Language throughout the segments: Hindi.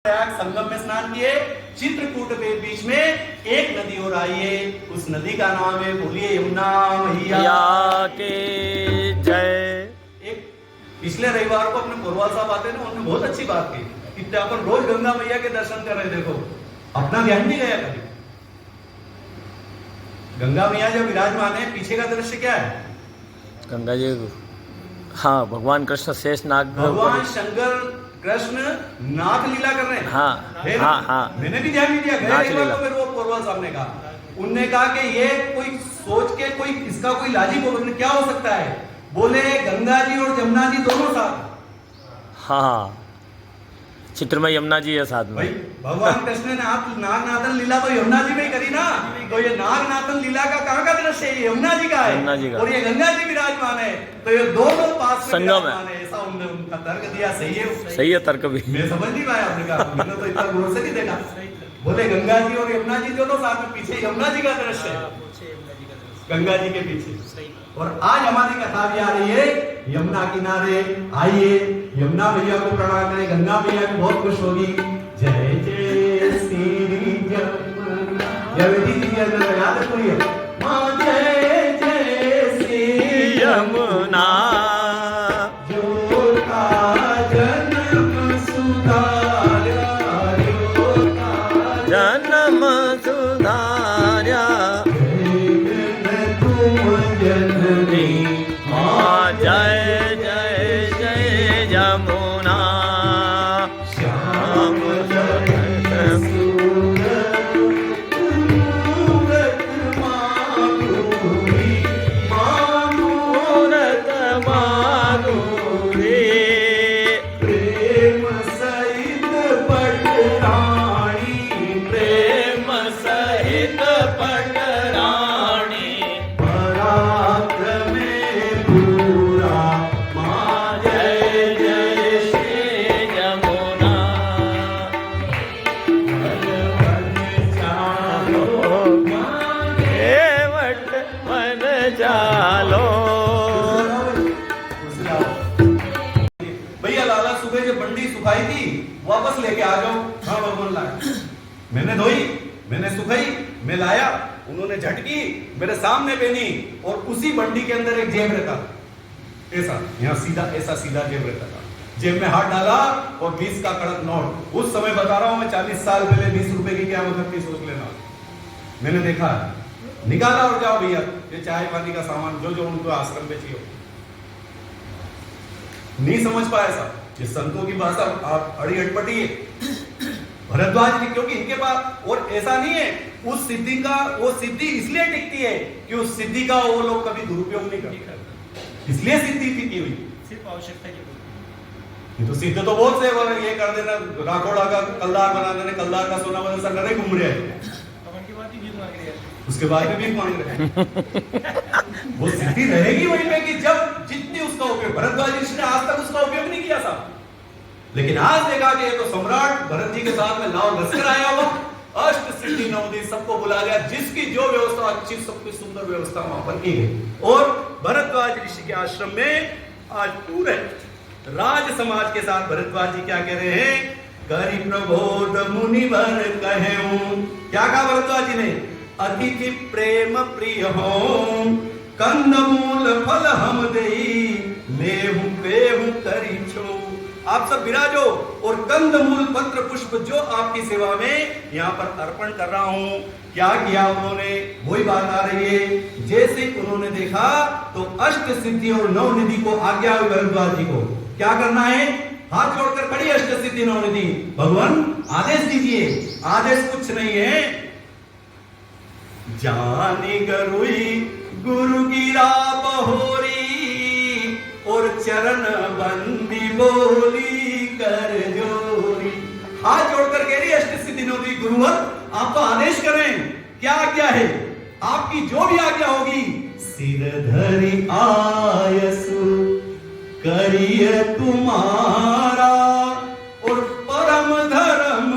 प्रयाग संगम में स्नान किए, चित्रकूट के बीच में एक नदी और आई है, उस नदी का नाम है, बोलिए यमुना मैया के जय। एक पिछले रविवार को अपने पुरवाल साहब आते ना, उन्होंने बहुत अच्छी बात की कि अपन रोज गंगा मैया के दर्शन कर रहे। देखो अपना ध्यान नहीं गया कभी। गंगा मैया जब विराजमान है, पीछे का दृश्य क्या है? गंगा जी, हाँ, भगवान कृष्ण शेष नाग, भगवान शंकर कृष्ण नाथ लीला कर रहे हैं। हाँ। मैंने भी ध्यान नहीं दिया, गए तो फिर वो पुरवाल साहब ने कहा, उनने कहा कि ये कोई सोच के कोई इसका कोई लॉजिक क्या हो सकता है? बोले गंगा जी और जमुना जी दोनों साथ। हाँ, चित्र में यमुना जी है साथ में। भाई भगवान कृष्ण ने आप नागनाथन लीला तो यमुना जी में ही करी ना, तो ये नागनाथन लीला का कहाँ का दृश्य है? यमुना जी का है, यमुना जी का। और ये गंगा जी विराजमान है, तो ये दोनों पास में संगम विराजमान है। ऐसा उन्होंने उनका तर्क दिया। सही है तर्क भी। मैं समझ नहीं पाया, आपने कहा मैंने तो इतना गुरु से नहीं देखा। बोले गंगा जी और यमुना जी दोनों साथ में, पीछे यमुना जी का दृश्य है, गंगा जी के पीछे। और आज हमारी कथा भी आ रही है यमुना किनारे। आइए यमुना मैया को प्रणाम करें, गंगा मैया भी बहुत खुश होगी। जय जय श्री यमुना, याद करिए माँ, जय जय श्री यमुना, जो का जन्म सुधारा, जो का जन्म सुधार्या, जननी माँ जय जय जय यमुना, श्याम जगत सूरत माधुरी, मूरत माधुरी, प्रेम सहित पटरानी, प्रेम सहित पटरानी, पराक्रम पूरा माँ जय जय श्री यमुना, केवट मन चालो। भैया लाला सुबह जो बंडी सुखाई थी वापस लेके आ जाओ। हाँ भगवान लाया, मैंने धोई, मैंने सुखाई, मैं लाया, उन्होंने झटकी मेरे सामने पहनी, और उसी बंडी के अंदर एक जेब रहता, ऐसा यहाँ सीधा, ऐसा सीधा जेब रहता था। जेब में हाथ डाला और 20 का कड़क नोट। उस समय बता रहा हूं मैं, 40 साल पहले 20 रुपए की क्या मतलब थी, सोच लेना। मैंने देखा, निकाला और जाओ भैया ये चाय पानी का सामान जो जो उनको आश्रम में चाहिए। नहीं समझ पाया साहब, ये संतों की भाषा आप अड़ी अटपटी है भरद्वाज की, क्योंकि इनके पास, और ऐसा नहीं है उस सिद्धि का, वो सिद्धि इसलिए टिकती है कि उस सिद्धि का वो लोग कभी दुरुपयोग नहीं करते, इसलिए सिद्धि टिकी हुई, सिर्फ आवश्यकता की। ये तो सिद्ध तो बहुत से बोले, ये कर देना, राठौड़ा का कलदार बना देना, कलदार का सोना बदल सा करे घूम रहे हैं, की बात ही भीख मांग रही है, उसके बाद में भीख मांग रहे हैं। वो सिद्धि रहेगी वहीं पे कि जब जितनी उसका उपयोग, भरद्वाज ऋषि ने आज तक उसका उपयोग नहीं किया था, लेकिन आज देखा कि ये तो सम्राट भरत जी के साथ में लाओ लश्कर आया हुआ, अष्ट सिद्धि नवदी सबको बुला लिया, जिसकी जो व्यवस्था अच्छी, सबकी सुंदर व्यवस्था वहां पर की गई। और भरद्वाज ऋषि के आश्रम में आज पूरे राज समाज के साथ भरद्वाज जी क्या कह रहे हैं? करि प्रबोध मुनिवर कहूं, क्या कहा भरद्वाज जी ने? अतिथि प्रेम प्रिय हो, कंदमूल फल हम देई, लेहु पेहु करि छो। आप सब विराजो और कंदमूल पत्र पुष्प जो आपकी सेवा में यहाँ पर अर्पण कर रहा हूं। क्या किया उन्होंने? वही बात आ रही है, जैसे उन्होंने देखा तो अष्ट सिद्धि और नवनिधि को आज्ञा हुई भरद्वाज जी को, क्या करना है? हाथ जोड़कर खड़ी अष्ट सिद्धि नवनिधि, भगवान आदेश दीजिए। आदेश कुछ नहीं है, जानी गरुई गुरु गिरा बहोरी, और चरण बंदी बोली कर जोरी। हाथ जोड़कर कह रही अष्ट सिद्धि नवनिधि, गुरुवर आप तो आदेश करें, क्या आज्ञा है? आपकी जो भी आज्ञा होगी। सिर धरि आयसु करिय तुम्हारा, और परम धर्म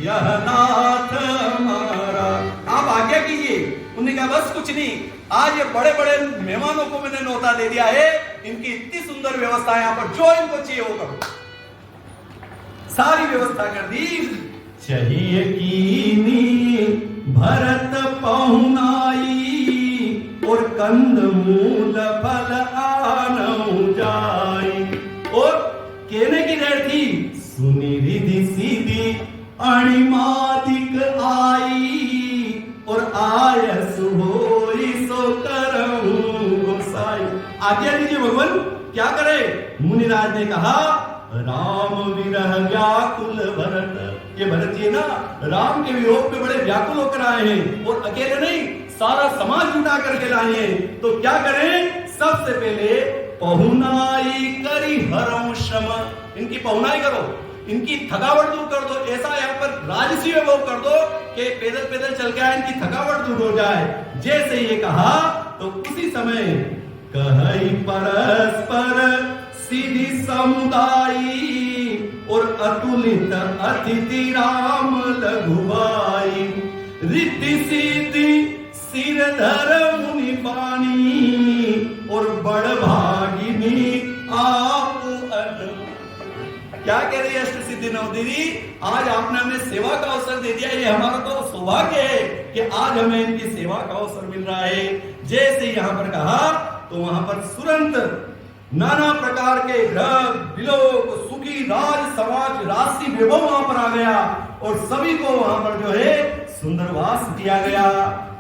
यह नाथ हमारा। आप आज्ञा कीजिए। उन्होंने कहा बस कुछ नहीं, आज ये बड़े बड़े मेहमानों को मैंने न्योता दे दिया है, इनकी इतनी सुंदर व्यवस्था है यहाँ पर, जो इनको चाहिए वो करो। सारी व्यवस्था कर दी चाहिए कीनी भरत पहुनाई और कंद मूल फल आनऊ जाई। और कहने की देर थी सुनी रिधि सीधी अणिमादिक आई और आयस होई सो करऊं गोसाई। आज्ञा दीजिए भगवान क्या करे। मुनिराज ने कहा राम विरह व्याकुल भरत। ये भरत जी ना राम के वियोग पे बड़े व्याकुल होकर आए हैं और अकेले नहीं सारा समाज जुटा करके लाए हैं। तो क्या करें, सबसे पहले पहुनाई करी हरम शम। इनकी पहुनाई करो, इनकी थकावट दूर कर दो। ऐसा यहाँ पर राजसी वैभव कर दो कि पैदल पैदल चल के आए इनकी थकावट दूर हो जाए। जैसे ये कहा तो उसी समय कहई परस्पर सीधी समुदायी और अतुलित अतिथि राम लघुबाई। रिद्धि सीधी सिर धर मुनि पानी और बड़ भागिनी आप अनु। क्या कह रही है अष्ट सिद्धि नवदेवी, आज आपने हमें सेवा का अवसर दे दिया। ये हमारा तो सौभाग्य है कि आज हमें इनकी सेवा का अवसर मिल रहा है। जैसे यहां पर कहा तो वहां पर तुरंत नाना प्रकार के ग्रह विलोक सुखी राज समाज राशि वैभव वहां पर आ गया और सभी को वहां पर जो है सुंदरवास दिया गया।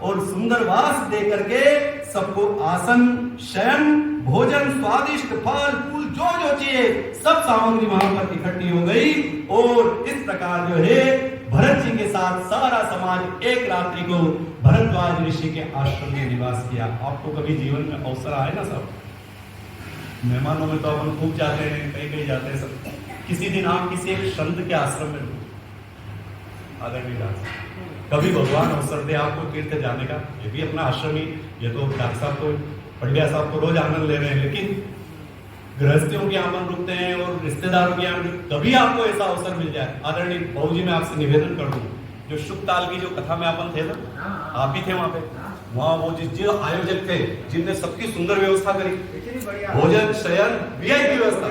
और सुंदरवास दे करके सबको आसन शयन भोजन स्वादिष्ट फल फूल जो जो चाहिए सब सामग्री वहां पर इकट्ठी हो गई। और इस प्रकार जो है भरत जी के साथ सारा समाज एक रात्रि को भरद्वाज ऋषि के आश्रम में निवास किया। आपको कभी जीवन में अवसर आए ना सब, मेहमानों में तो अपन खूब जाते हैं, कहीं कहीं जाते हैं सब। किसी दिन आप किसी एक संत के आश्रम में आदरणीय कभी भगवान अवसर दे आपको तीर्थ जाने का, ये भी अपना आश्रम ही। ये तो डॉक्टर साहब तो पंड्या साहब तो रोज आनंद ले रहे हैं, लेकिन गृहस्थियों के यहाँ मन रुकते हैं और रिश्तेदारों के यहाँ कभी आपको ऐसा अवसर मिल जाए। आदरणीय बाबू जी मैं आपसे निवेदन कर दूं, जो शुभ ताल की जो कथा में अपन थे ना, आप भी थे वहां पे, वहां वो जो आयोजक थे जिनने सबकी सुंदर व्यवस्था करी, भोजन शयन वीआईपी व्यवस्था,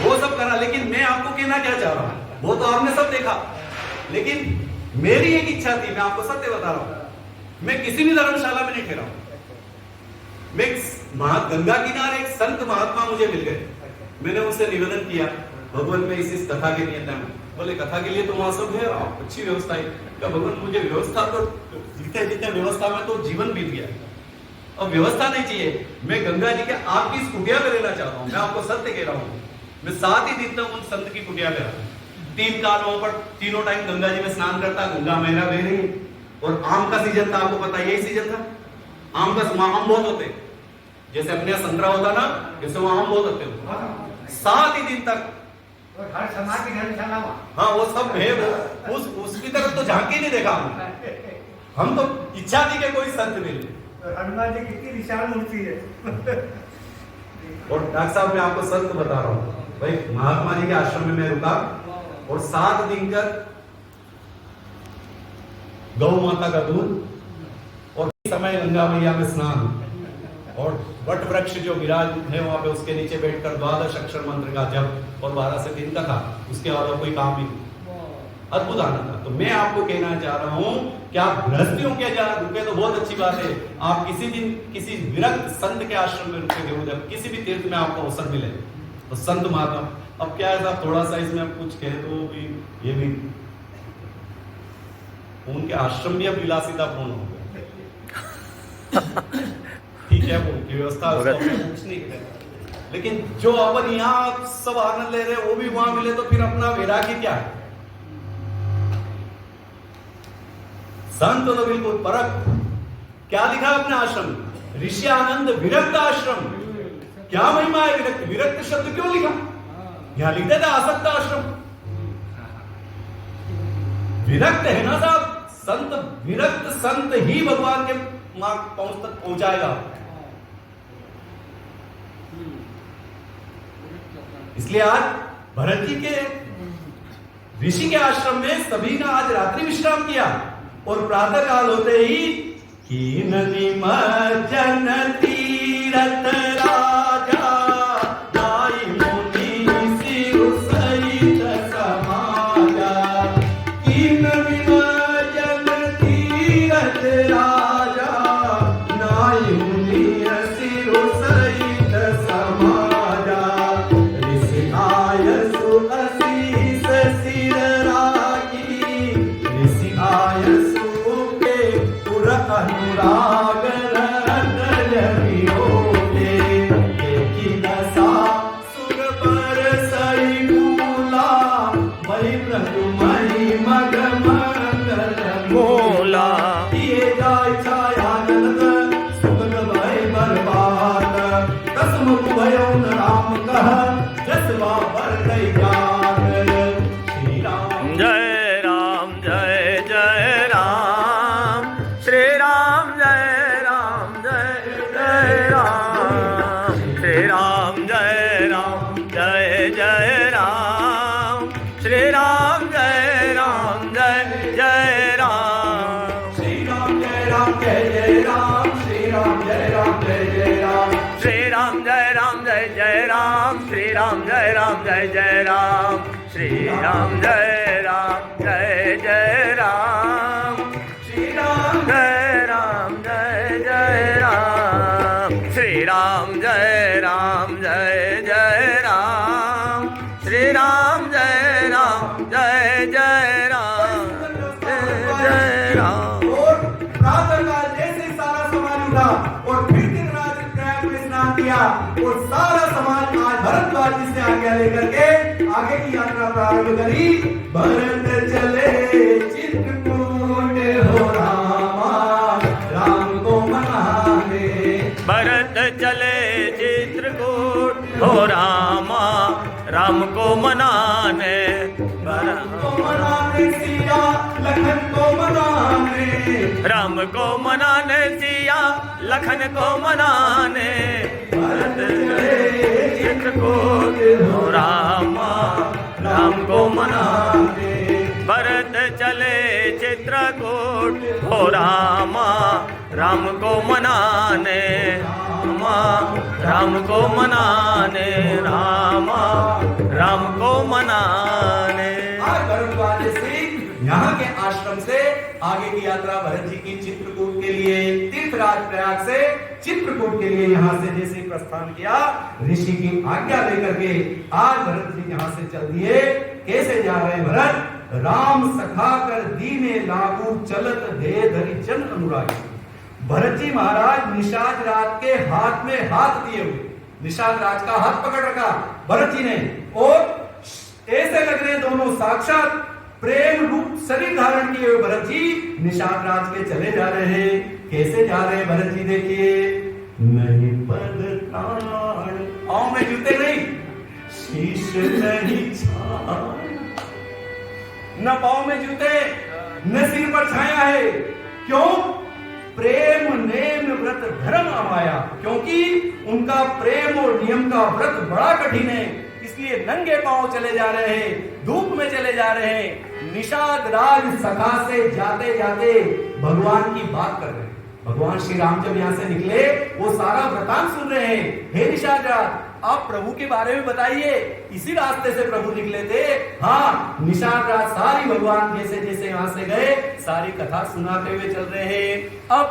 वो सब करा। लेकिन मैं आपको कहना क्या चाह रहा हूँ, वो तो आपने सब देखा, लेकिन मेरी एक इच्छा थी, मैं आपको सत्य बता रहा हूँ, मैं किसी भी धर्मशाला में नहीं ठहरा हूं। मैं गंगा किनारे एक संत महात्मा मुझे मिल गए, मैंने उनसे निवेदन किया भगवान में इस कथा के लिए था। बोले कथा के लिए तो वहां सब है, अच्छी व्यवस्था है। क्या भगवान मुझे व्यवस्था तो जीते जीते व्यवस्था में तो जीवन बीत गया, अब व्यवस्था नहीं चाहिए। मैं गंगा जी के आपकी इस कुटिया में रहना चाहता हूँ। मैं आपको सत्य कह रहा हूँ, मैं 7 ही दिन तक उन संत की कुटिया में रहा। 3 कालों पर तीनों टाइम गंगा जी में स्नान करता, गंगा महिला बह रही। और आम का सीजन था, आपको पता है यही सीजन था आम का। आम बहुत होते, जैसे अपने यहाँ संतरा होता ना, जैसे वहां आम बहुत होते। 7 ही दिन तक हर समाज की धर्मशाला, हाँ वो सब है। वो उसकी तरफ तो झांकी नहीं देखा हम तो इच्छा थी कि कोई संत मिले। हनुमान जी कितनी विशाल मूर्ति है। और डॉक्टर साहब मैं आपको सत्य बता रहा हूँ भाई, महात्मा जी के आश्रम में मैं रुका और 7 दिन तक गौ माता का दूध और समय गंगा मैया में स्नान और वट वृक्ष जो विराज है वहां पे उसके नीचे बैठकर 12 अक्षर मंत्र का जप और 12 से दिन का था, उसके अलावा कोई काम ही नहीं। अद्भुत आनंद था। तो मैं आपको कहना चाह रहा हूं कि आप गृहस्थियों के जहाँ रुके तो बहुत अच्छी बात है, आप किसी दिन किसी विरक्त संत के आश्रम में रुके जरूर, जब किसी भी तीर्थ में आपको अवसर मिले तो संत महात्मा। अब क्या है साहब, थोड़ा सा इसमें कुछ कहे तो भी ये भी उनके आश्रम भी अब विलासितापूर्ण हो गए। ठीक है, वो उनकी व्यवस्था कुछ नहीं कहते, लेकिन जो अपन यहाँ सब आनंद ले रहे वो भी वहां मिले तो फिर अपना वैराग्य क्या है। संत तो बिल्कुल परक। क्या लिखा अपने आश्रम, ऋषि आनंद विरक्त आश्रम। क्या महिमा है विरक्त, विरक्त शब्द क्यों लिखा, यहां लिखते थे आसक्त आश्रम। विरक्त है ना साहब, संत विरक्त संत ही भगवान के मार्ग तक पहुंचाएगा। इसलिए आज भरत जी के ऋषि के आश्रम में सभी ने आज रात्रि विश्राम किया और प्रातः काल होते ही की नदी मजन तीरथ राजा दाई मुनि जय राम श्री राम जय राम जय जय राम श्री राम जय राम जय जय राम श्री राम जय राम जय जय राम श्री राम जय राम जय जय राम श्री राम जय राम जय जय राम जय जय राम। और प्रातःकाल जैसे ही सारा समाज उठा और फिर दिन रात प्रयाग में स्नान किया और सारा समाज आज भरद्वाज जी से आज्ञा लेकर के आगे की यात्रा प्रारंभ करी। भरत चले चित्रकूट हो रामा राम को मनाने। भरत चले चित्रकूट हो रामा राम को मनाने। राम को मनाने सिया लखन को मनाने। राम को मनाने सिया लखन को मनाने। भरत चले चित्रकूट हो रामा राम को मनाने। भरत चले चित्रकूट हो रामा राम को मनाने। राम को मनाने रामा राम को मनाने। आज भरद्वाज सिंह यहाँ के आश्रम से आगे की यात्रा भरत जी की चित्रकूट के लिए तीर्थराज प्रयाग से चित्रकूट के लिए यहाँ से जैसे ही प्रस्थान किया ऋषि की आज्ञा लेकर के आज भरत जी यहाँ से चल दिए। कैसे जा रहे हैं भरत? राम सखा कर दीने लागू चलत दे धरि जन अनुरागी। भरत जी महाराज निषाद राज के हाथ में हाथ दिए हुए, निषाद राज का हाथ पकड़ रखा भरत जी ने और ऐसे लग रहे दोनों साक्षात प्रेम रूप शरीर धारण किए हुए भरत जी निषाद राज के चले जा रहे हैं। कैसे जा रहे हैं भरत जी? देखिए, नहीं पद ताड़, पांव में जूते नहीं, शीश नहीं छाड़, न पांव में जूते न सिर पर छाया है। क्यों? प्रेम नेम व्रत धर्म अमाया। क्योंकि उनका प्रेम और नियम का व्रत बड़ा कठिन है, इसलिए नंगे पांव चले जा रहे हैं, धूप में चले जा रहे हैं। निषाद राज सखा से जाते जाते भगवान की बात कर रहे हैं। भगवान श्री राम जब यहाँ से निकले वो सारा वृतांत सुन रहे हैं। हे निषाद राज, आप प्रभु के बारे में बताइए, इसी रास्ते से प्रभु निकले थे। हाँ, निषाद राज सारी भगवान जैसे जैसे यहाँ से गए सारी कथा सुनाते हुए चल रहे हैं। अब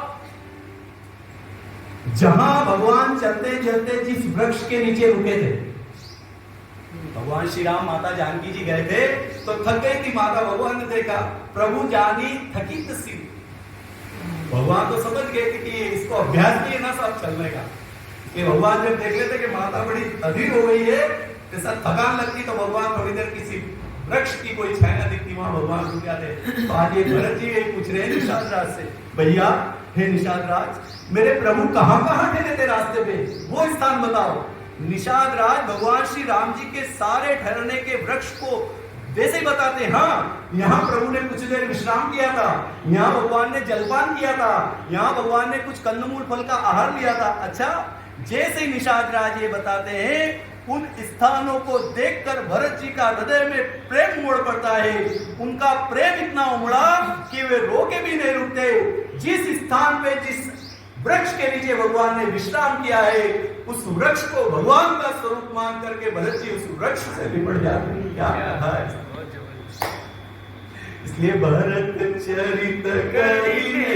जहां भगवान चलते चलते जिस वृक्ष के नीचे रुके थे, भगवान श्री राम माता जानकी जी गए थे तो थक गई थी माता। भगवान ने देखा प्रभु जानी थकी सी। भगवान तो समझ गए थे कि इसको अभ्यास नहीं है ना सब चलने का। कि भगवान जब देख लेते कि माता बड़ी अधीर हो गई है, जैसा थकान लगती तो भगवान थोड़ी देर किसी वृक्ष की कोई छाया दिखती वहां भगवान रुक जाते। तो आज ये भरत जी यही पूछ रहे हैं निषाद राज से, भैया हे निषाद राज, मेरे प्रभु कहाँ कहाँ ठहरे थे रास्ते पे, वो स्थान बताओ। निषाद राज भगवान श्री राम जी के सारे ठहरने के वृक्ष को वैसे ही बताते। हाँ, यहाँ प्रभु ने कुछ देर विश्राम किया था, यहाँ भगवान ने जलपान किया था, यहाँ भगवान ने कुछ कंदमूल फल का आहार लिया था। अच्छा, जैसे ही निषाद राज ये बताते हैं उन स्थानों को देखकर भरत जी का हृदय में प्रेम उमड़ पड़ता है। उनका प्रेम इतना उमड़ा कि वे रोके भी नहीं रुकते। जिस स्थान पे जिस वृक्ष के नीचे भगवान ने विश्राम किया है उस वृक्ष को भगवान का स्वरूप मान करके भरत जी उस वृक्ष से लिपट जाते हैं। क्या है? इसलिए भरत चरित करिए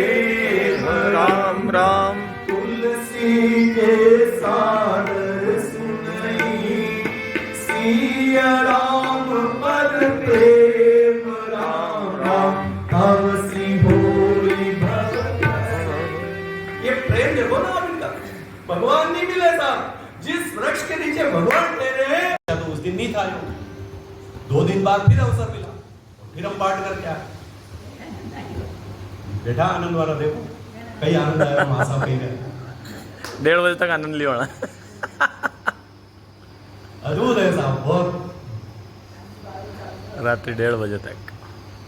राम राम तुलसी के सादर सुनई सिया राम पद प्रेम राम राम अवसी भोली भगत। ये प्रेम देखो ना उनका, भगवान नहीं मिले साहब। जिस वृक्ष के नीचे भगवान ठहरे हैं तो उस दिन नहीं था, 2 दिन बाद फिर अवसर मिला, फिर हम पाठ करके आए। बेटा आनंद वाला देखो, कई आनंद आया वहां साहब कहीं गए 1:30 बजे तक आनंद लिया अद्भुत है साहब, बहुत रात्रि 1:30 बजे तक।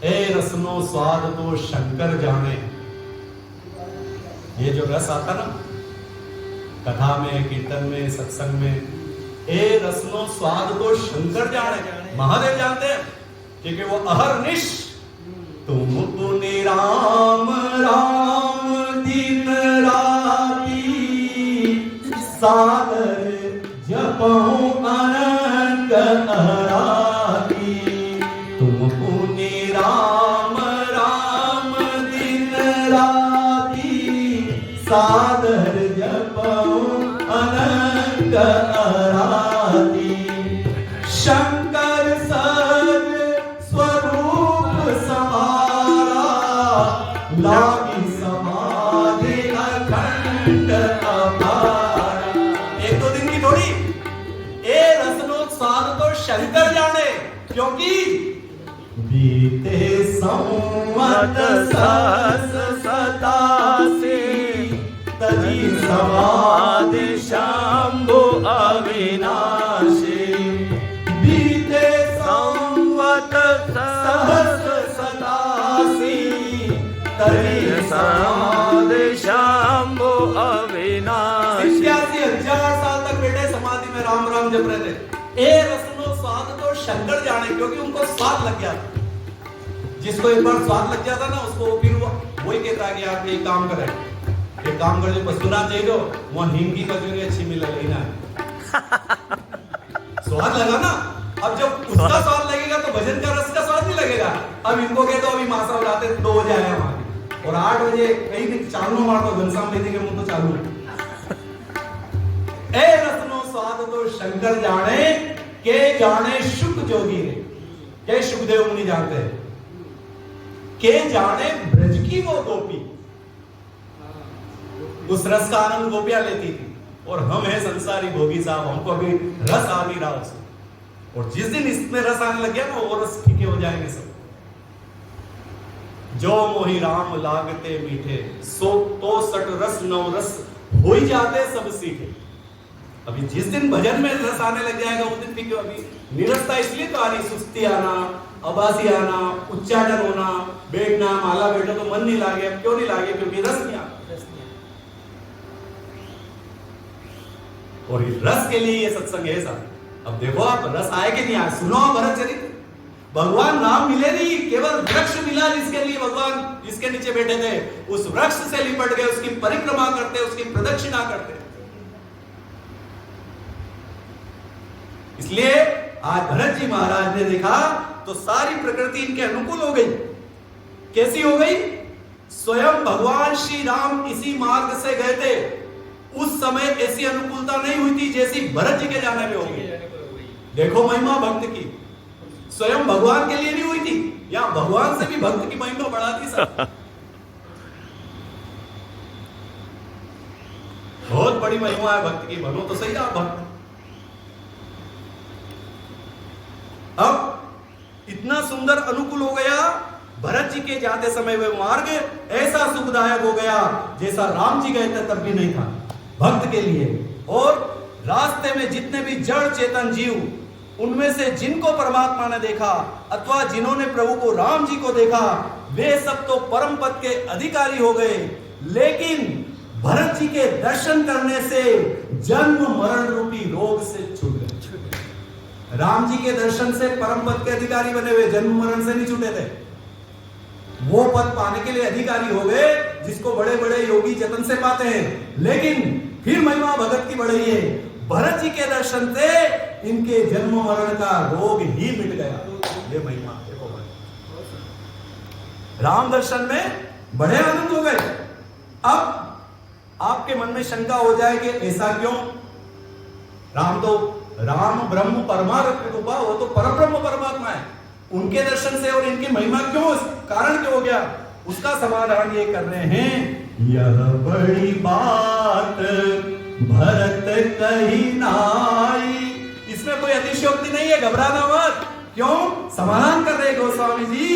ए रसनो स्वाद तो शंकर जाने। ये जो रस आता ना कथा में, कीर्तन में, सत्संग में, ए रसनो स्वाद तो शंकर जाने, महादेव जानते हैं। क्योंकि वो अहरनिश तुम पुनि राम राम दिन राती सागर जप जपऊं अनंग आराती, तुम पुनि राम राम दिन राती, सादर जपऊं अनंग आराती। शंकर सज स्वरूप समारा, लागी समाधि अखंड अपार। एक दो दिन की थोड़ी, ए रसनो स्वाद तो शंकर जाने, क्योंकि बीते संवत सहस सतासी, तजी समाधि शंभु अविनाशी। बीते संवत सहस सतासी, तजी समाधि शंभु अविनाशी। 87,000 साल तक बैठे समाधि में राम राम जप रहे थे। ए रसनो स्वाद तो शंकर जाने, क्योंकि उनको स्वाद लग गया। जिसको एक बार स्वाद लग जाता ना, उसको फिर वही कहता है कि आप ये काम करें, एक काम कर, जो पस्तूरा चाहिए वहां हिंग की कचौरी अच्छी मिल रही ना। स्वाद लगा ना, अब जब उसका स्वाद लगेगा तो भजन का रस का स्वाद नहीं लगेगा। अब इनको कहते हो अभी मासा उड़ाते 2 बजे आया वहां, और 8 बजे कहीं चालू मार तो घनश्याम बेदी के मुंह तो चालू। ए रसनो स्वाद तो शंकर जाने, के जाने शुक जोगी रे, के सुखदेव मुनि जानते हैं, के जाने ब्रज की वो गोपी। उस रस का आनंद गोपियां लेती थी, और हम हैं संसारी भोगी साहब, हमको अभी रस आ नहीं रहा उसमें। और जिस दिन इसमें रस आने लग गया ना, वो रस फीके हो जाएंगे सब। जो मोहि राम लागते मीठे, सो तो सट रस नव रस हो ही जाते सब सीखे। अभी जिस दिन भजन में रस आने लग जाएगा, उस दिन फीके। अभी निरसता इसलिए तो आ रही, सुस्ती आना, अबासी आना, उच्चाटन होना, बैठना, माला बैठो तो मन नहीं लागे। अब क्यों नहीं लागे? क्योंकि रस नहीं आता। और इस रस के लिए ये सत्संग है साहब। अब देखो आप, रस आए कि नहीं आए, सुनो आप भरत चरित्र। भगवान नाम मिले नहीं, केवल वृक्ष मिला जिसके लिए भगवान जिसके नीचे बैठे थे, उस वृक्ष से लिपट गए, उसकी परिक्रमा करते, उसकी प्रदक्षिणा करते। इसलिए आज भरत जी महाराज ने देखा तो सारी प्रकृति इनके अनुकूल हो गई। कैसी हो गई? स्वयं भगवान श्री राम इसी मार्ग से गए थे, उस समय ऐसी अनुकूलता नहीं हुई थी जैसी भरत जी के जाने में हो गई। देखो महिमा भक्त की, स्वयं भगवान के लिए नहीं हुई थी, या भगवान से भी भक्त की महिमा बढ़ा दी सब। बहुत बड़ी महिमा है भक्त की, बनो तो सही आप भक्त। अब इतना सुंदर अनुकूल हो गया, भरत जी के जाते समय वह मार्ग ऐसा सुखदायक हो गया जैसा राम जी गए थे तब भी नहीं था भक्त के लिए। और रास्ते में जितने भी जड़ चेतन जीव, उनमें से जिनको परमात्मा ने देखा अथवा जिन्होंने प्रभु को राम जी को देखा, वे सब तो परम पद के अधिकारी हो गए। लेकिन भरत जी के दर्शन करने से जन्म मरण रूपी रोग से छूट गए। राम जी के दर्शन से परम पद के अधिकारी बने हुए, जन्म मरण से नहीं छूटे थे। वो पद पाने के लिए अधिकारी हो गए जिसको बड़े बड़े योगी जतन से पाते हैं। लेकिन फिर महिमा भगत की बढ़ रही है, भरत जी के दर्शन से इनके जन्म मरण का रोग ही मिट गया। ये महिमा देखो, राम दर्शन में बड़े आनंद हो गए। अब आपके मन में शंका हो जाए कि ऐसा क्यों? राम ब्रह्म परमात्मा रूपा, वो तो परब्रह्म परमात्मा है, उनके दर्शन से और इनकी महिमा क्यों, कारण क्यों हो गया? उसका समाधान ये कर रहे हैं। यह बड़ी बात भरत कही नाई, इसमें कोई अतिशयोक्ति नहीं है, घबराना मत। क्यों? समाधान कर रहे गोस्वामी जी।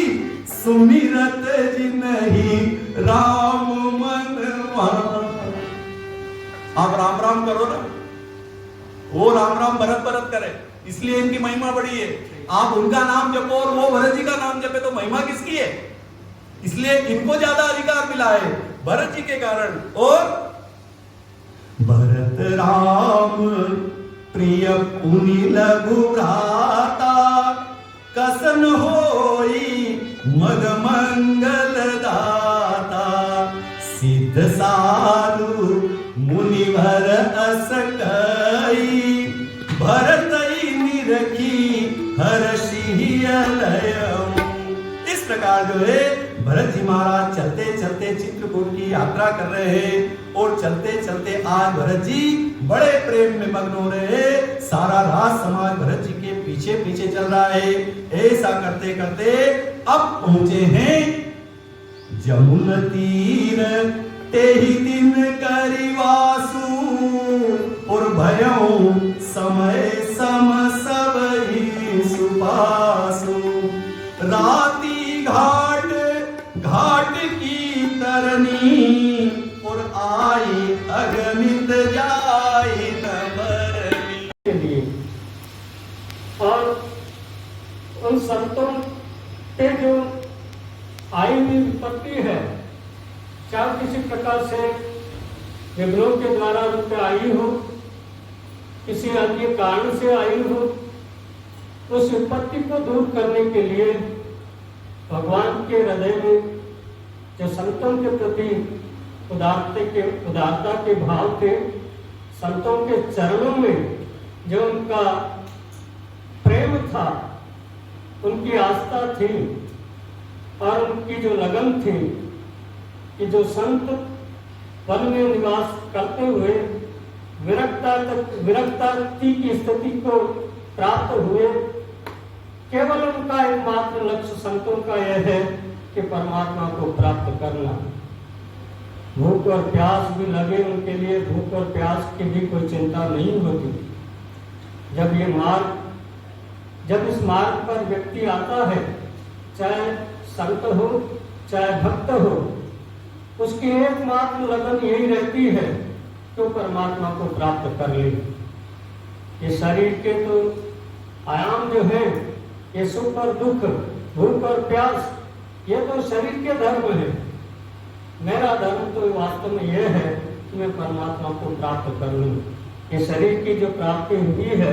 सुमिरत जिनहि राम मन मान। आप राम राम करो ना, वो राम राम भरत भरत करे, इसलिए इनकी महिमा बड़ी है। आप उनका नाम जपो और वो भरत जी का नाम जपे तो महिमा किसकी है? इसलिए इनको ज्यादा अधिकार मिला है भरत जी के कारण। और भरत राम प्रिय पुनि लघु भ्राता, कसन होई मग मंगल दाता, सिद्ध साधु मुनिवर अस कई, हर्षियलयम्। इस प्रकार जो है भरत जी महाराज चलते चलते चित्रकूट की यात्रा कर रहे हैं और चलते चलते आज भरत जी बड़े प्रेम में मग्न हो रहे हैं। सारा राज समाज भरत जी के पीछे पीछे चल रहा है। ऐसा करते करते अब पहुंचे हैं जमुन तीर, तेहि दिन करिवासु और भयो समय सम सब ही सुपासु। राती घाट घाट की तरनी और आई अगणित जाई न बरनी। के लिए और उन संतों के जो आई हुई विपत्ति है, चाहे किसी प्रकार से विघ्नों के द्वारा उन पे आई हो, किसी अन्य कारण से आई हो, उस विपत्ति को दूर करने के लिए भगवान के हृदय में जो संतों के प्रति उदारता के भाव थे, संतों के चरणों में जो उनका प्रेम था, उनकी आस्था थी और उनकी जो लगन थी कि जो संत वन में निवास करते हुए विरक्ति की स्थिति को प्राप्त हुए, केवल उनका एकमात्र लक्ष्य संतों का यह है कि परमात्मा को प्राप्त करना। भूख और प्यास भी लगे उनके लिए, भूख और प्यास की भी कोई चिंता नहीं होती। जब इस मार्ग पर व्यक्ति आता है, चाहे संत हो चाहे भक्त हो, उसकी एकमात्र लगन यही रहती है कि परमात्मा को प्राप्त कर ले। ये शरीर के तो आयाम जो है, ये सुख और दुख, भूख और प्यास, ये तो शरीर के धर्म है। मेरा धर्म तो वास्तव में यह है कि मैं परमात्मा को प्राप्त कर लूं। ये शरीर की जो प्राप्ति हुई है,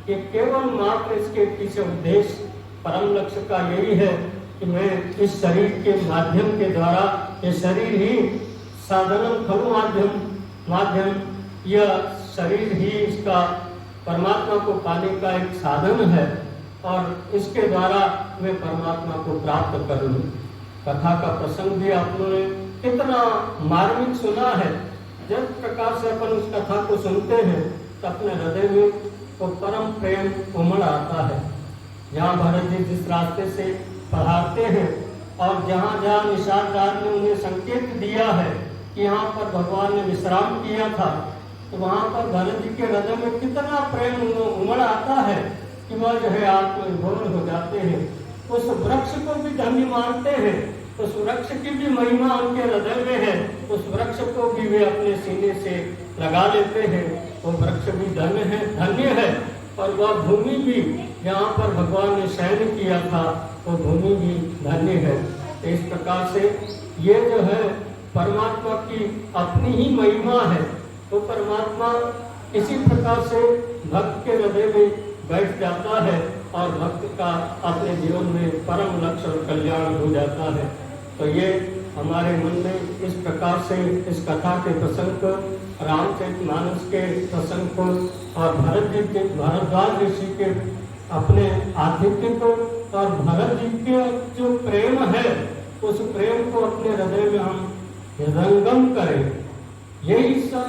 ये केवल मात्र इसके पीछे उद्देश्य, परम लक्ष्य का यही है कि मैं इस शरीर के माध्यम के द्वारा, ये शरीर ही साधनम खलु माध्यम, यह शरीर ही इसका परमात्मा को पाने का एक साधन है और इसके द्वारा मैं परमात्मा को प्राप्त कर लूं। कथा का प्रसंग भी आप लोगों ने कितना मार्मिक सुना है। जिस प्रकार से अपन उस कथा को सुनते हैं तो अपने हृदय में वो परम प्रेम उमड़ आता है। जहाँ भरत जी जिस रास्ते से पढ़ाते हैं और जहाँ जहाँ निशानदार ने उन्हें संकेत दिया है कि यहाँ पर भगवान ने विश्राम किया था, तो वहाँ पर भरत जी के हृदय में कितना प्रेम उमड़ आता है कि वह जो है आत्मविभोर हो जाते हैं। उस वृक्ष को भी धन्य मानते हैं, उस वृक्ष की भी महिमा उनके हृदय में है, उस वृक्ष को भी वे अपने सीने से लगा लेते हैं। वो वृक्ष भी धन्य है और वह भूमि भी जहाँ पर भगवान ने शयन किया था, वो भूमि भी धन्य है। तो इस प्रकार से ये जो है परमात्मा की अपनी ही महिमा है। तो परमात्मा इसी प्रकार से भक्त के हृदय में बैठ जाता है और भक्त का अपने जीवन में परम लक्ष्य और कल्याण हो जाता है। तो ये हमारे मन में इस प्रकार से इस कथा के प्रसंग को, रामचरितमानस के प्रसंग को और भारद्वाज ऋषि के अपने आतिथ्य को और भरत जी के जो प्रेम है, उस प्रेम को अपने हृदय में हम हृदयंगम करें। यही सब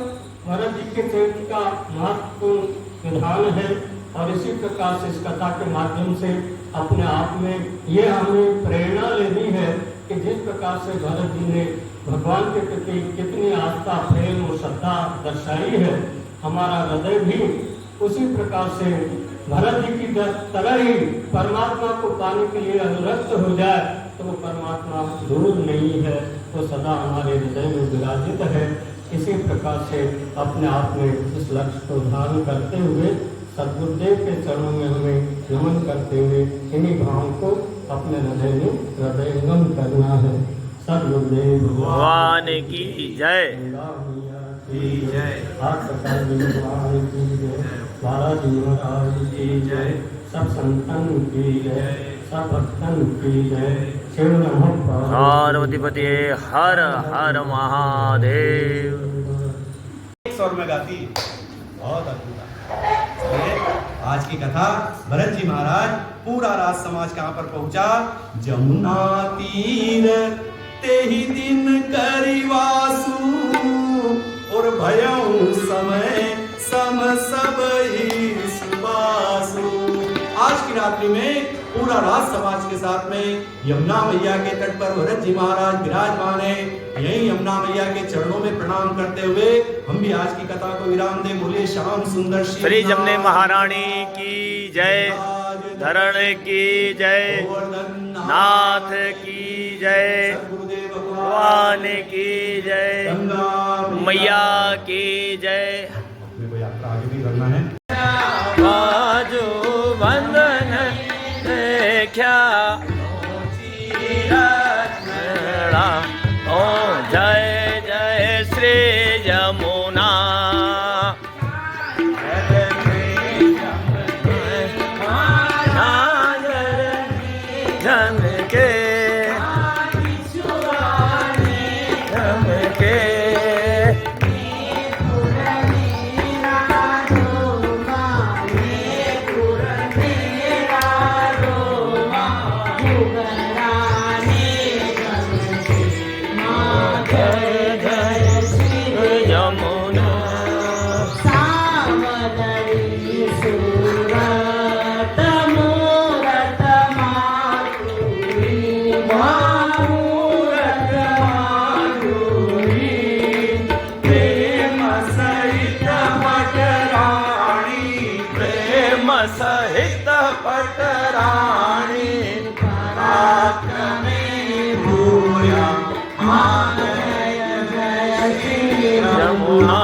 भरत जी के चरित्र का महत्वपूर्ण विधान है और इसी प्रकार से इस कथा के माध्यम से अपने आप में ये हमें प्रेरणा लेनी है कि जिस प्रकार से भरत जी ने भगवान के प्रति कितनी आस्था, प्रेम और श्रद्धा दर्शाई है, हमारा हृदय भी उसी प्रकार से भरत जी की तरह ही परमात्मा को पाने के लिए अनुरक्त हो जाए तो वो परमात्मा दूर नहीं है, वो सदा हमारे हृदय में विराजित है। इसी प्रकार से अपने आप में इस लक्ष्य को धारण करते हुए सद्गुरुदेव के चरणों में हमें नमन करते हुए इन्हीं भावों को अपने हृदय में हृदयंगम करना है। सद्गुरुदेव भगवान की जय। महाराज की जय, सब संतन की जय, सब भक्तन की जय। शिव नमः पार्वतीपते हर हर महादेव। एक स्वर में गाती, बहुत अद्भुत है। आज की कथा, भरत जी महाराज पूरा राज समाज कहां पर पहुंचा? जमुना तीर ते ही दिन करिवासु और भयउ समय सम सब ही सुबासु। आज की रात्रि में पूरा राज समाज के साथ में यमुना मैया के तट पर भरत जी महाराज विराजमान है। यही यमुना मैया के चरणों में प्रणाम करते हुए हम भी आज की कथा को विराम दे। बोले श्याम सुंदर श्री जमुने महारानी की जय, धरण की जय, नाथ की जय, भगवान की जय, मैया की जय। यात्रा आगे भी करना है। बाजू बंधन देखा ओ जय जय श्री यमुना, जन के सहित पटराणी यमुना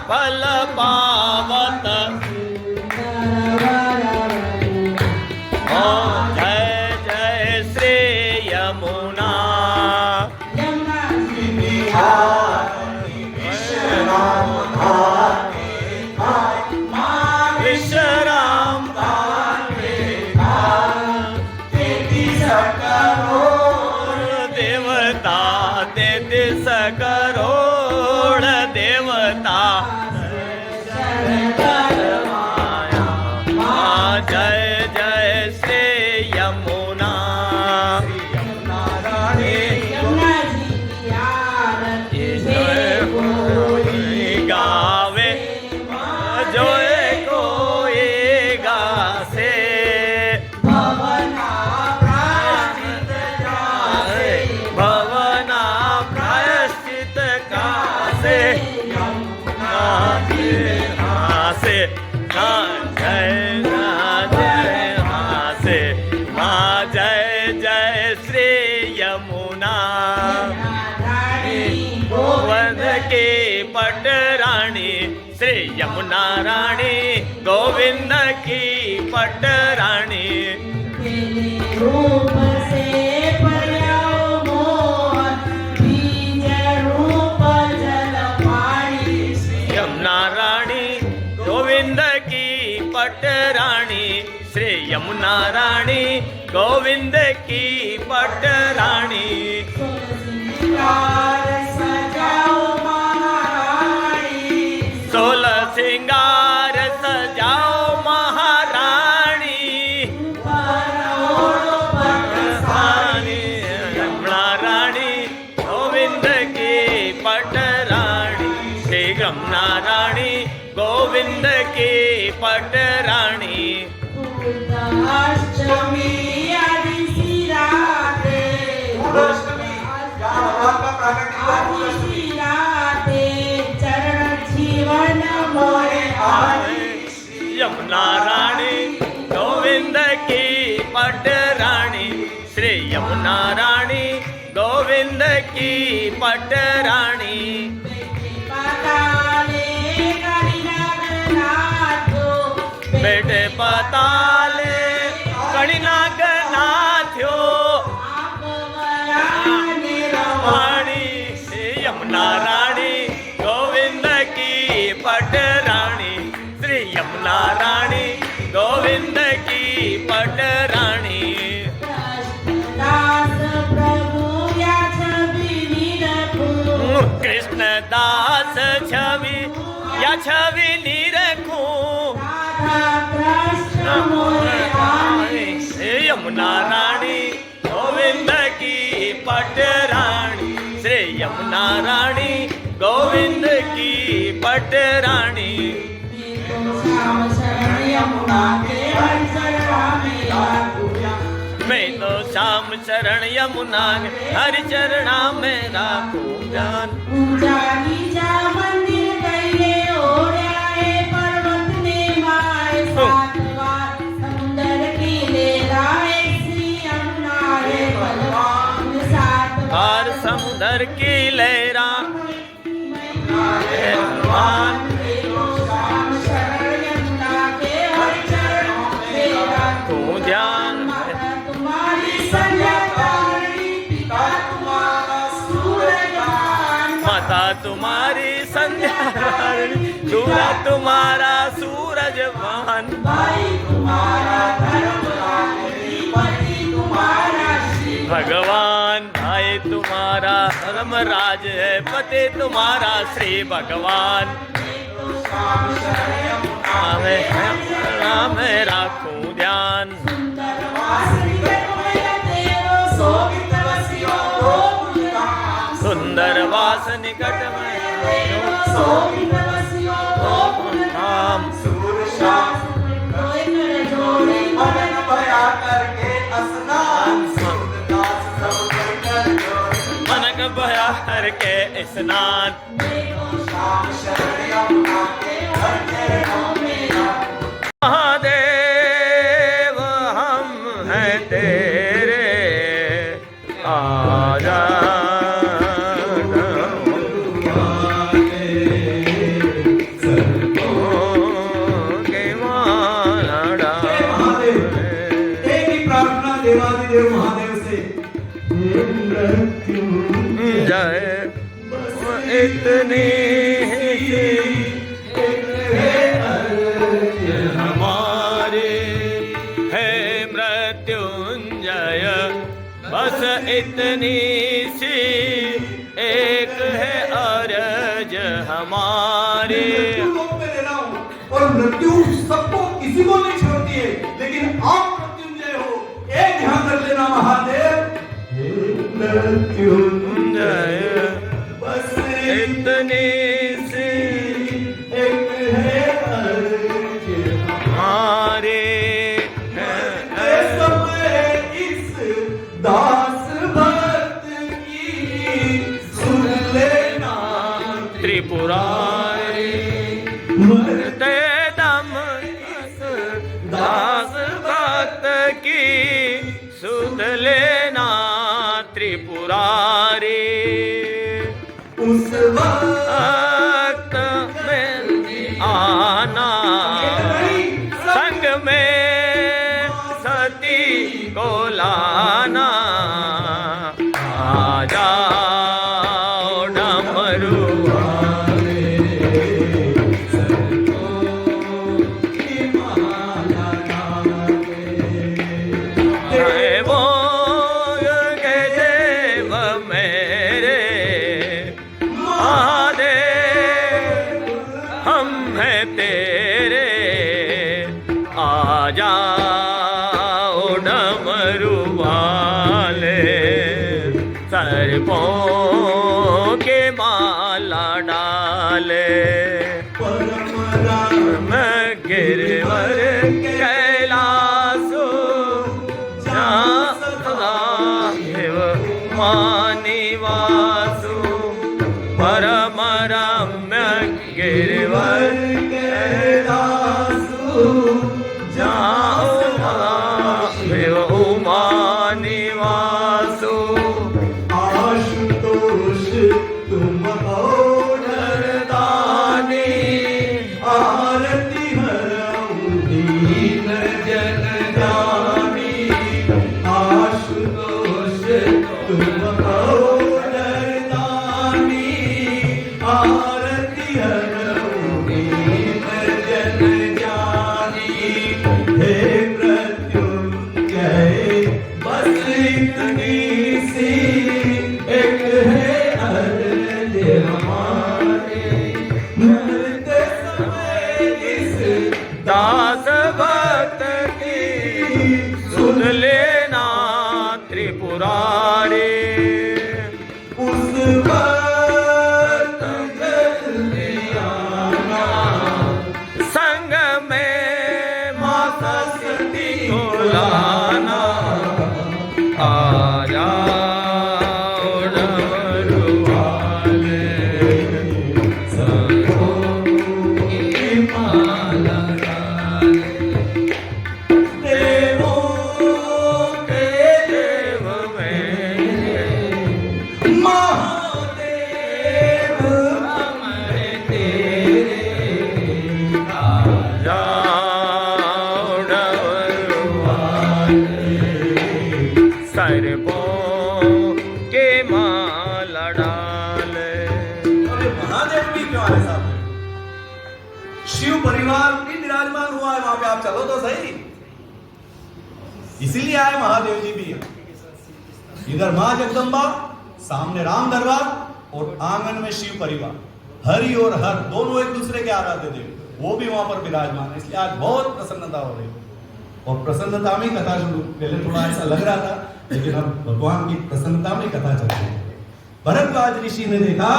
फल पावत ओ जय जय श्री यमुना, विश्राम देवता 33 करोड़ देवता जय जय श्री यमुना, गावे जो कोई गासे भवना प्रायश्चित कासे हासे जय हासे माँ जय जय श्री यमुना, गोविंद की पटरानी श्री यमुना रानी, गोविंद की पटरानी रूप से पर्याव मोहन बीज रूप जल पानी, यमुना रानी गोविंद की पटरानी श्री यमुना रानी, गोविंद की पटरानी। सजाओ महारानी, 16 सिंगार सजाओ महारानी, यमुना रानी गोविंद की पटरानी, श्री यमुना रानी गोविंद की पटरानी। अष्टमी आदि सिराते, आदि सिराते मोरे आए। यमुना रानी गोविंद की पट रानी, श्री यमुना रानी गोविंद की पट रानी। पताले कणिनागनाथो, बेटे पताले कणिनागनाथ्यो, आपवराने रानी श्री यमुना रानी गोविंद की पट रानी, श्री यमुना रानी गोविंद की पट रानी। दास प्रभु या छवि निरखो, कृष्ण दास छवि या छवि निरखूं, राधा कृष्ण मोरे आए। श्री यमुना रानी गोविंद की पट रानी, श्री यमुना रानी गोविंद की पट रानी। श्याम शरण यमुना के हर चरणा में राखूं। मैं तो श्याम शरण यमुना हर चरणा में राखूं ध्यान। ऊंचा नीचा मंदिर कैले ओढ़ाए, पर्वत ने माए सात बार, समुंदर की लहराए, श्री यमुना है बलवान सात और समुद्र की लहरा श्याम शरण यमुना के हर चरणों में राखूं। तू ध्यान। माता तुम्हारी संध्या तारणी, पिता तुम्हारा सूरजवान, माता तुम्हारी संध्या दूल्हा तुम्हारा सूरजवान, भाई तुम्हारा धर्मराज, पति तुम्हारा श्री भगवान भाई तुम्हारा धर्मराज है, पति तुम्हारा श्री भगवान। में राखूं ध्यान। सुंदर वास निकट में तेरो शोभित वसियो गोकुल धाम, सुंदर वास निकट में तेरो शोभित वसियो गोकुल धाम। कोई कर जोड़ी मगन भया करके स्नान, मनक भया हर के स्नान। देखो श्याम शरण यमुना के हर चरणों में राखूं। महादेव हम हैं तेरे, आजा एक ही प्रार्थना देवादिदेव महादेव से। जय इतनी हमारे है मृत्युंजय, बस इतनी सी एक है अर्ज हमारी। मृत्यु लोक में रह रहा हूं और मृत्यु सबको किसी को नहीं छोड़ती है, लेकिन आप मृत्युंजय हो। एक ध्यान रख लेना महादेव, मृत्युंजय बस इतनी सी एक है अर्ज हमारे है समय इस दास भक्त की, सुन लेना त्रिपुरारी मरते दम इस दास भक्त की, सुध लेना त्रिपुरारी। उस वक्त में आना संग में सती को लाना, आ जाओ डमरू वाले, जय बोल के देव मेरे महादेव हम हैं तेरे, आ जाओ डमरू वाले, सर्पों के माला डाले, मैं गिरवर कैलासो सदाशिव मानिवासु, परम रम रम्य गिरिवर कैलासु जाओ उमा निवासु आशुतोष तुम औरदानी आरती हरऊं दीन जन जानी आशुतोष तुम औरदानी आरती हरऊं दीन जन जानी हे मृत्युंजय बस इतनी सी एक है अर्ज हमारे मरते समय इस दास भक्त की सुन लेना त्रिपुरारी उस वक्त जल्दी आना संग में माता सती को लाना आ जाओ डमरू वाले सबों की माला डाले देवों के देव में महादेव हमारे तेरे आ जाओ डमरू सरबों के माला डाले। अरे महादेव भी क्यों आए साहब? शिव परिवार भी विराजमान हुआ है वहां पे, आप चलो तो सही। इसीलिए आए महादेव जी भी। इधर मां जगदम्बा, सामने राम दरबार और आंगन में शिव परिवार, हरि और हर दोनों एक दूसरे के आराध्य देव, वो भी वहां पर विराजमान है। इसलिए आज बहुत प्रसन्नता हो रही है और प्रसन्नता में कथा शुरू। पहले थोड़ा ऐसा लग रहा था, लेकिन अब भगवान की प्रसन्नता में कथा चल रही है। भरद्वाज ऋषि ने देखा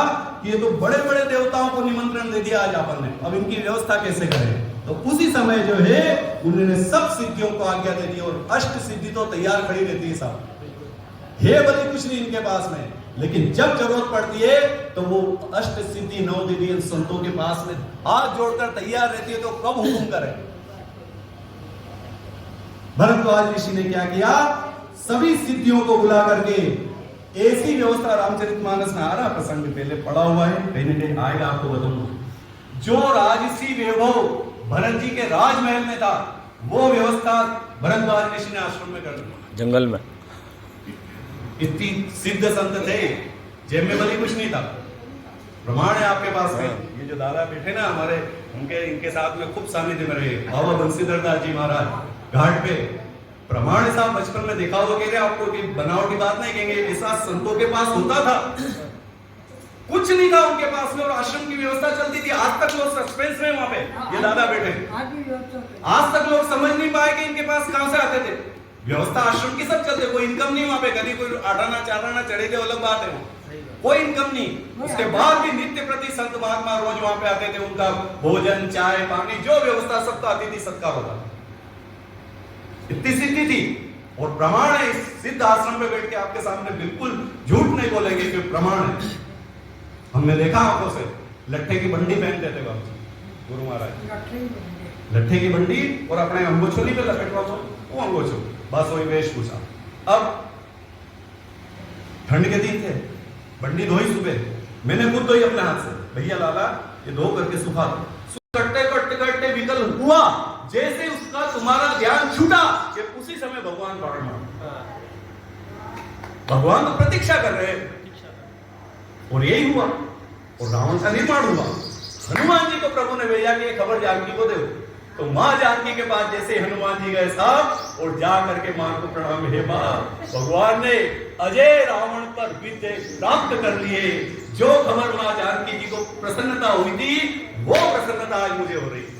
कि ये तो बड़े बड़े देवताओं को निमंत्रण दे दिया आज अपन ने, अब इनकी व्यवस्था कैसे करें। तो उसी समय जो है उन्होंने सब सिद्धियों को आज्ञा दे दी और अष्ट सिद्धि तो तैयार खड़ी रहती है साहब। है भले कुछ नहीं इनके पास में, लेकिन जब जरूरत पड़ती है तो वो अष्ट सिद्धि नौ देवी संतों के पास में हाथ जोड़कर तैयार रहती है। तो कब हुक्म करे। भरद्वाज ऋषि ने क्या किया, सभी सिद्धियों को बुला करके ऐसी व्यवस्था, रामचरितमानस में आ रहा प्रसंग पहले पड़ा हुआ है, कहीं ना कहीं आएगा, आपको बताऊंगा। जो राजसी वैभव भरत जी के राजमहल में था, वो व्यवस्था भरद्वाज ऋषि ने आश्रम में कर दी। जंगल में इतनी सिद्ध संत थे, जेब में भले कुछ नहीं था। प्रमाण है आपके पास में, ये जो दादा बैठे ना हमारे, इनके साथ में खूब सानिध्य में रहे बाबा बंसीधर दास जी महाराज घाट पे। प्रमाण साहब बचपन में देखा होगा, कह रहे आपको कि बनावटी बात नहीं कहेंगे, ऐसा संतों के पास होता था। कुछ नहीं था उनके पास में और आश्रम की व्यवस्था चलती थी। आज तक लोग सस्पेंस में वहां पे, ये दादा बैठे, आज तक लोग समझ नहीं पाए कि इनके पास कहां से आते थे। व्यवस्था आश्रम की सब चलते, कोई इनकम नहीं वहां पे, कभी कोई आठाना चाराना चढ़े थे, अलग बात है, कोई इनकम नहीं। उसके बाद भी नित्य प्रति संत महात्मा रोज वहां पे आते थे, उनका भोजन चाय पानी जो व्यवस्था सबका अतिथि सत्कार होता। इतनी सिद्धि थी और प्रमाण है, इस सिद्ध आश्रम में बैठ के आपके सामने बिल्कुल झूठ नहीं बोलेंगे कि प्रमाण है। हमने देखा आंखों से, लट्ठे की बंडी पहनते थे बाबू गुरु महाराज, लट्ठे की बंडी और अपने अंगोछोली पे लपेटवा दो, वो अंगोछो, बस वही वेशभूषा। अब ठंड के दिन थे, बंडी धोई सुबह, मैंने खुद धोई अपने हाथ से, भैया लाला ये धो करके सुखा दो। कटते कटते कटते विकल हुआ, जैसे उसका तुम्हारा ध्यान छूटा कि उसी समय भगवान बाण मार, भगवान तो प्रतीक्षा कर रहे हैं और यही हुआ और रावण का निर्माण हुआ। हनुमान जी को प्रभु ने भेजा कि ये खबर जानकी को दो। तो मां जानकी के पास जैसे हनुमान जी गए साहब और जा करके मां को प्रणाम, हे मां, भगवान ने अजय रावण पर विजय प्राप्त कर लिए। जो खबर मां जानकी जी को प्रसन्नता हुई थी, वो प्रसन्नता आज मुझे हो रही है,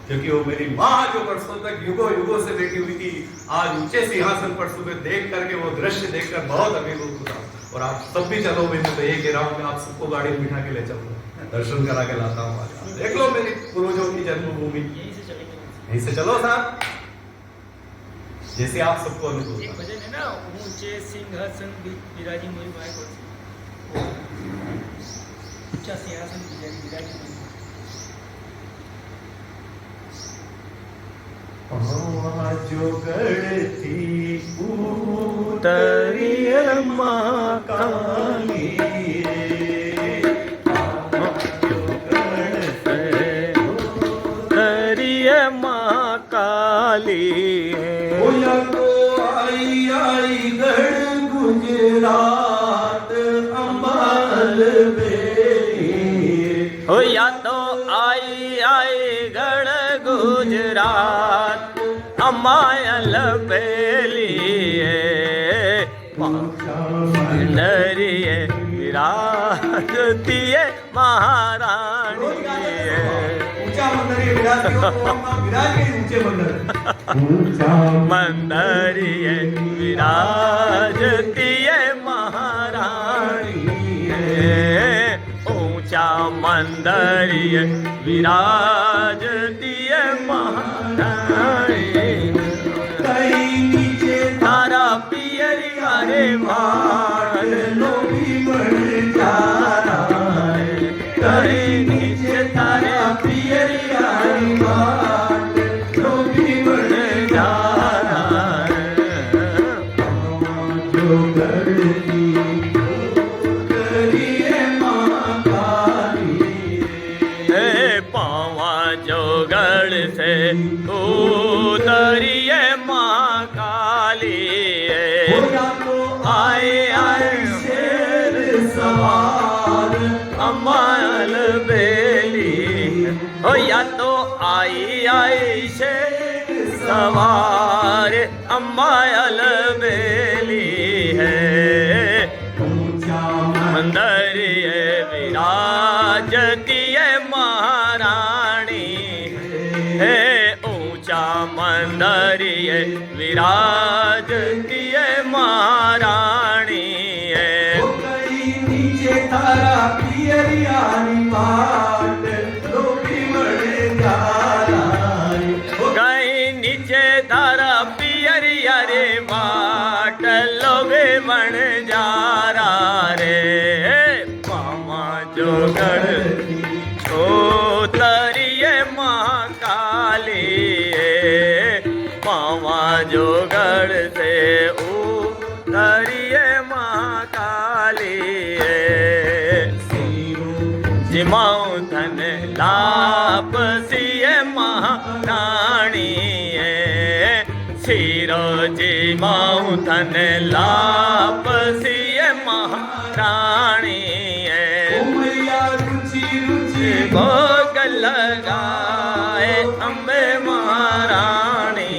क्योंकि वो मेरी मां जो वर्षों तक युगों युगों से बैठी हुई थी, आज ऊंचे सिंहासन पर सुबह देख करके वो दृश्य देखकर बहुत अभिभूत हुआ। और आप सब भी चलो, मैं तो ये कह रहा हूँ कि आप सबको गाड़ी में बिठा के ले चलो, दर्शन करा के लाता हूँ। देख लो मेरी पूर्वजों की जन्मभूमि, यहीं से चलो साहब, जैसे आप सबको अनुभव। एक भजन है ना, ऊंचे सिंहासन विराजी मोरी माय को। ऊंचा सिंहासन विराजित जोगड़ती उतरिय माँ काली उतरिय माँ काली बोला तो आई गढ़ गुजरात अंबाल बेली हो या तो आई गढ़ गुजरात अमायल बेलिए नरिये विराजती महारानी ऊंचा मंदिर ये विराज के विराज के ऊंचे मंदिर मंदरिये विराजती महारानी ऊंचा मंदरिये विराजती महारानी कहीं नीचे तारा पियरी हरे माल लोभी बढ़ जा रहा है कहीं नीचे तारा पियरी हरे माल लोभी बढ़ जा रहा है जो करती करिए माँ काली हे पावा जोगड़ से उतरिए माँ काली होया तो आए शेर सवार अमायल बेली हो या तो आई शेर सवार अमायल बेली है ऊंचा मंदरिये विराजती महारानी है ऊंचा मंदरिये विराजती महारानी है कहीं नीचे तारा पियरियानी बाट लोभी बढ़ जा रहा है कहीं नीचे तारा पियरी अरे बाट लोगे बन जा रहा रे मामा जोगड़ उतरिए महाकाली मामा जोगड़ से उतरिए महाकाली जिमाऊ धन लाप सिए महारानी सिरो जिमाऊ धन लाप सिए महारानी मैया रुचि रुचि भोग लगाए अम्बे महारानी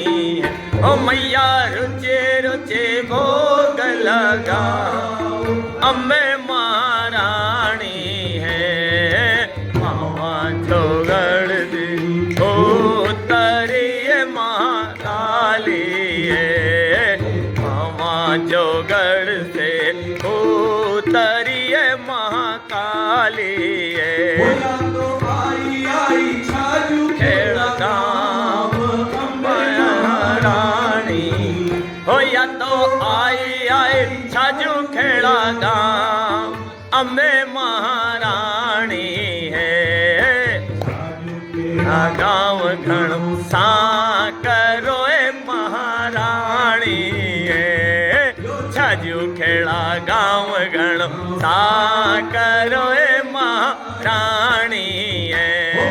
ओ मैया रुचि रुचि भोग लगाओ अम्बे महारानी है मामा जोगड़ दी ओ तरिए महाकाली है मामा जोगड़ से ओ तरिए महाकाली है होया तो आई छाजू खेड़ा गाँव महारानी हो या तो आई छाजू खेड़ा गाँव अम्बे महारानी है गाँव घण सा करोए महारानी है छाजू खेड़ा गाँव घण सा करोए महारानी है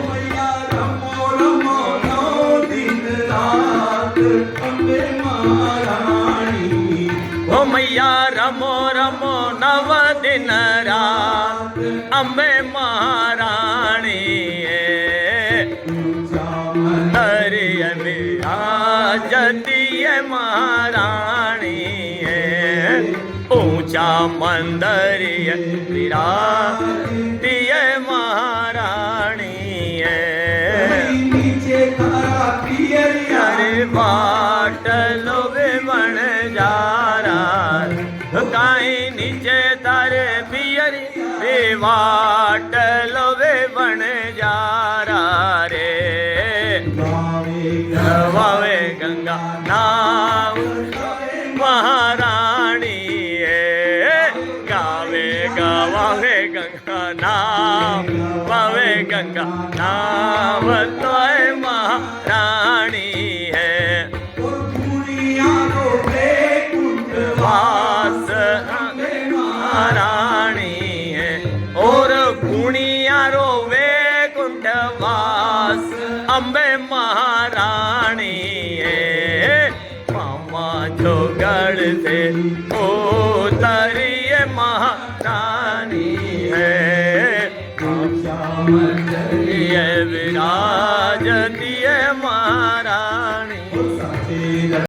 मैया रमो रमो नौ दिन रात अम्बे महारानी ओ मैया रमो रमो नव दिन रात अम्बे महारानी हरिय विराजती महारानी ऊंचा मंदरिय विराजती महारानी नीचे तारा पियरिया अरे बाट लोगे बन जा रहा काई नीचे तारे पियरी वे बाट लोगे बन जा रहा रे वावे गंगा नाम महारानी गावे गवा पावे गंगा नाम, पावे गंगा नाम तो महारानी है। और दुनिया को वैकुंठ वास महारानी है, और गुणिया रो वैकुंठ वास अम्बे महारानी है। मामा जो गढ़ से उतरिए महारानी है। ये विराजती